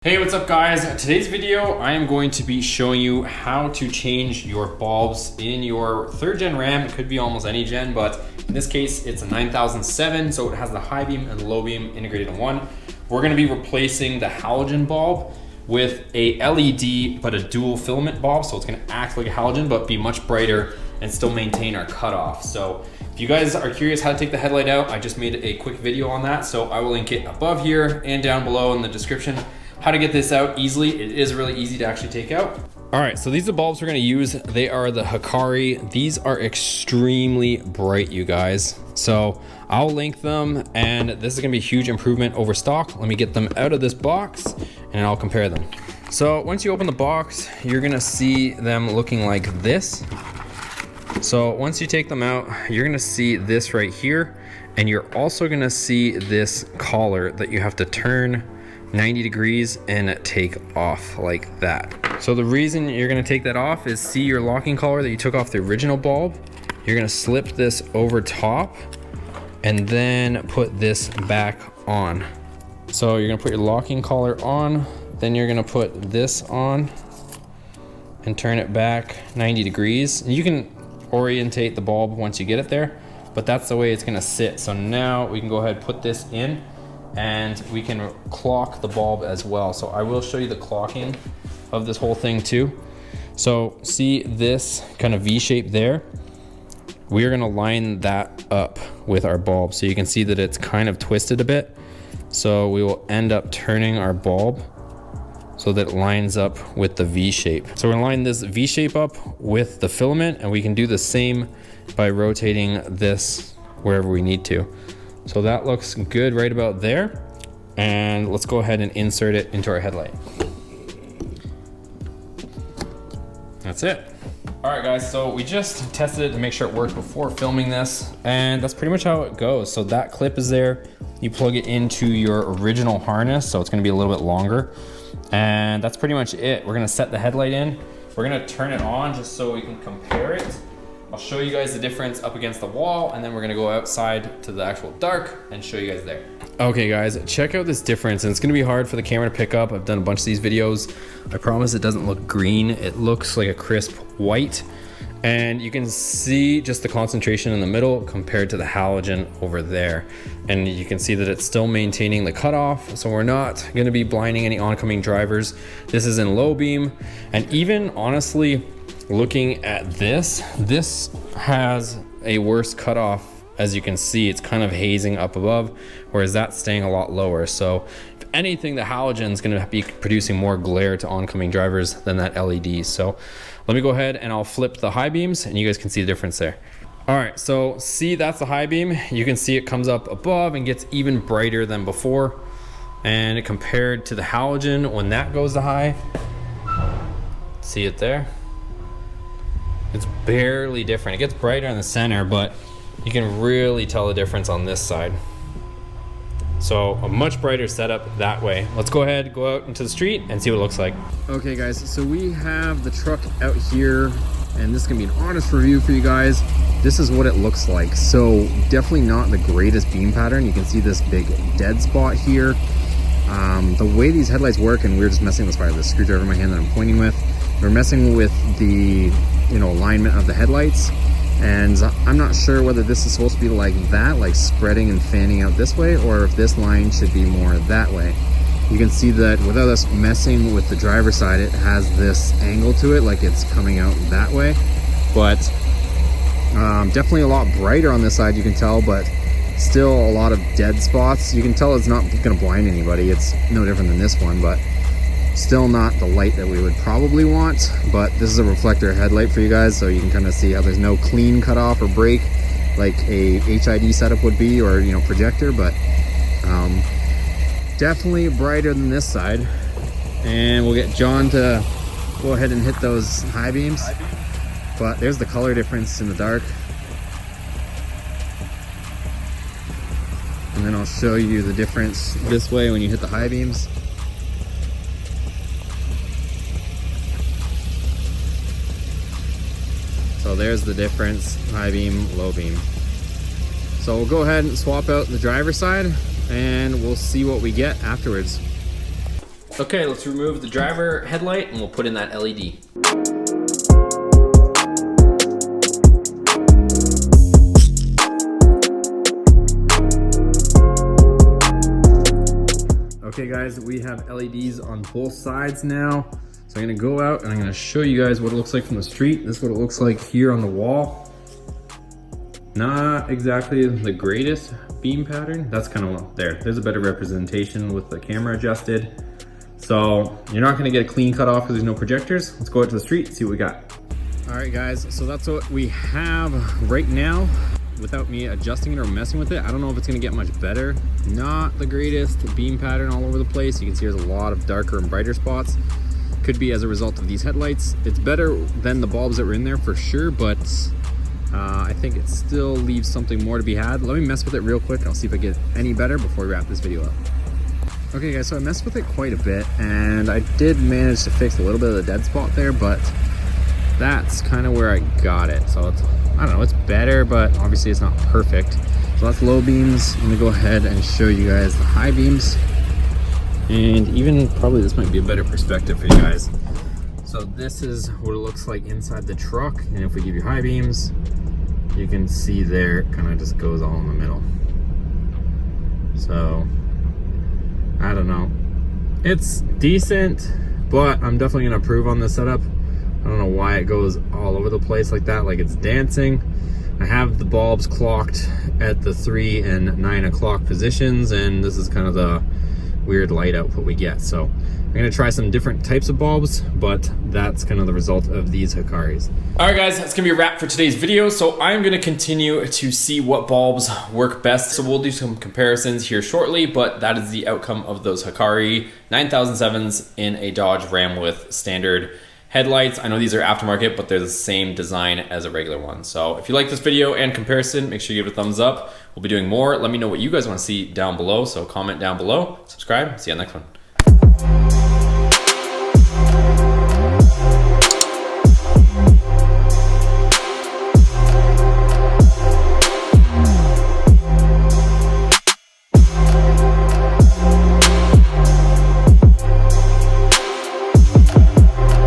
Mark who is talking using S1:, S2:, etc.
S1: Hey, what's up guys? Today's video, I am going to be showing you how to change your bulbs in your third gen Ram. It could be almost any gen, but in this case, it's a 9007, so it has the high beam and low beam integrated in one. We're gonna be replacing the halogen bulb with a LED, but a dual filament bulb, so it's gonna act like a halogen, but be much brighter and still maintain our cutoff. So if you guys are curious how to take the headlight out, I just made a quick video on that, so I will link it above here and down below in the description. How to get this out easily. It is really easy to actually take out. All right, so these are the bulbs we're gonna use. They are the Hikari. These are extremely bright, you guys. So I'll link them, and this is gonna be a huge improvement over stock. Let me get them out of this box and I'll compare them. So once you open the box, you're gonna see them looking like this. So once you take them out, you're gonna see this right here, and you're also gonna see this collar that you have to turn 90 degrees and take off like that. So the reason you're gonna take that off is, see your locking collar that you took off the original bulb? You're gonna slip this over top and then put this back on. So you're gonna put your locking collar on, then you're gonna put this on and turn it back 90 degrees. And you can orientate the bulb once you get it there, but that's the way it's gonna sit. So now we can go ahead and put this in, and we can clock the bulb as well. So I will show you the clocking of this whole thing too. So see this kind of V shape there? We're gonna line that up with our bulb. So you can see that it's kind of twisted a bit. So we will end up turning our bulb so that it lines up with the V shape. So we're gonna line this V shape up with the filament, and we can do the same by rotating this wherever we need to. So that looks good right about there. And let's go ahead and insert it into our headlight. That's it. All right guys, so we just tested it to make sure it worked before filming this, and that's pretty much how it goes. So that clip is there. You plug it into your original harness, so it's gonna be a little bit longer. And that's pretty much it. We're gonna set the headlight in. We're gonna turn it on just so we can compare it. I'll show you guys the difference up against the wall, and then we're gonna go outside to the actual dark and show you guys there. Okay guys, check out this difference, and it's gonna be hard for the camera to pick up. I've done a bunch of these videos. I promise it doesn't look green. It looks like a crisp white, and you can see just the concentration in the middle compared to the halogen over there. And you can see that it's still maintaining the cutoff, so we're not gonna be blinding any oncoming drivers. This is in low beam, and even honestly, looking at this has a worse cutoff. As you can see, it's kind of hazing up above, whereas that's staying a lot lower. So if anything, the halogen is gonna be producing more glare to oncoming drivers than that LED. So let me go ahead and I'll flip the high beams and you guys can see the difference there. All right, so see, that's the high beam. You can see it comes up above and gets even brighter than before. And compared to the halogen, when that goes to high, see it there? It's barely different. It gets brighter in the center, but you can really tell the difference on this side. So a much brighter setup that way. Let's go ahead, go out into the street and see what it looks like. Okay guys, so we have the truck out here, and this is gonna be an honest review for you guys. This is what it looks like. So definitely not the greatest beam pattern. You can see this big dead spot here. The way these headlights work, and we were just messing with this by the screwdriver in my hand that I'm pointing with. We're messing with the alignment of the headlights, and I'm not sure whether this is supposed to be like that, like spreading and fanning out this way, or if this line should be more that way. You can see that without us messing with the driver's side, it has this angle to it, like it's coming out that way. But definitely a lot brighter on this side, you can tell, but still a lot of dead spots. You can tell it's not gonna blind anybody. It's no different than this one, but still not the light that we would probably want. But this is a reflector headlight for you guys, so you can kind of see how there's no clean cutoff or break like a HID setup would be, or projector, but definitely brighter than this side. And we'll get John to go ahead and hit those high beams. But there's the color difference in the dark. And then I'll show you the difference this way when you hit the high beams. So there's the difference, high beam, low beam. So we'll go ahead and swap out the driver's side and we'll see what we get afterwards. Okay, let's remove the driver headlight and we'll put in that LED. Okay guys, we have LEDs on both sides now. So I'm gonna go out and I'm gonna show you guys what it looks like from the street. This is what it looks like here on the wall. Not exactly the greatest beam pattern. That's kind of there's a better representation with the camera adjusted. So you're not gonna get a clean cut off because there's no projectors. Let's go out to the street and see what we got. All right guys, so that's what we have right now. Without me adjusting it or messing with it, I don't know if it's gonna get much better. Not the greatest beam pattern all over the place. You can see there's a lot of darker and brighter spots. Could be as a result of these headlights. It's better than the bulbs that were in there for sure, but I think it still leaves something more to be had. Let me mess with it real quick. I'll see if I get any better before we wrap this video up. Okay guys, so I messed with it quite a bit and I did manage to fix a little bit of the dead spot there, but that's kind of where I got it. So it's, I don't know, it's better, but obviously it's not perfect. So that's low beams. I'm gonna go ahead and show you guys the high beams. And even probably this might be a better perspective for you guys. So this is what it looks like inside the truck. And if we give you high beams, you can see there, it kind of just goes all in the middle. So, I don't know. It's decent, but I'm definitely gonna improve on this setup. I don't know why it goes all over the place like that, like it's dancing. I have the bulbs clocked at the 3 and 9 o'clock positions, and this is kind of the weird light output we get. So I'm gonna try some different types of bulbs, but that's kind of the result of these Hikaris. All right guys, that's gonna be a wrap for today's video. So I'm gonna continue to see what bulbs work best. So we'll do some comparisons here shortly, but that is the outcome of those Hikari 9007s in a Dodge Ram with standard headlights. I know these are aftermarket, but they're the same design as a regular one. So if you like this video and comparison, make sure you give it a thumbs up. We'll be doing more. Let me know what you guys want to see down below. So comment down below, subscribe, see you on the next one.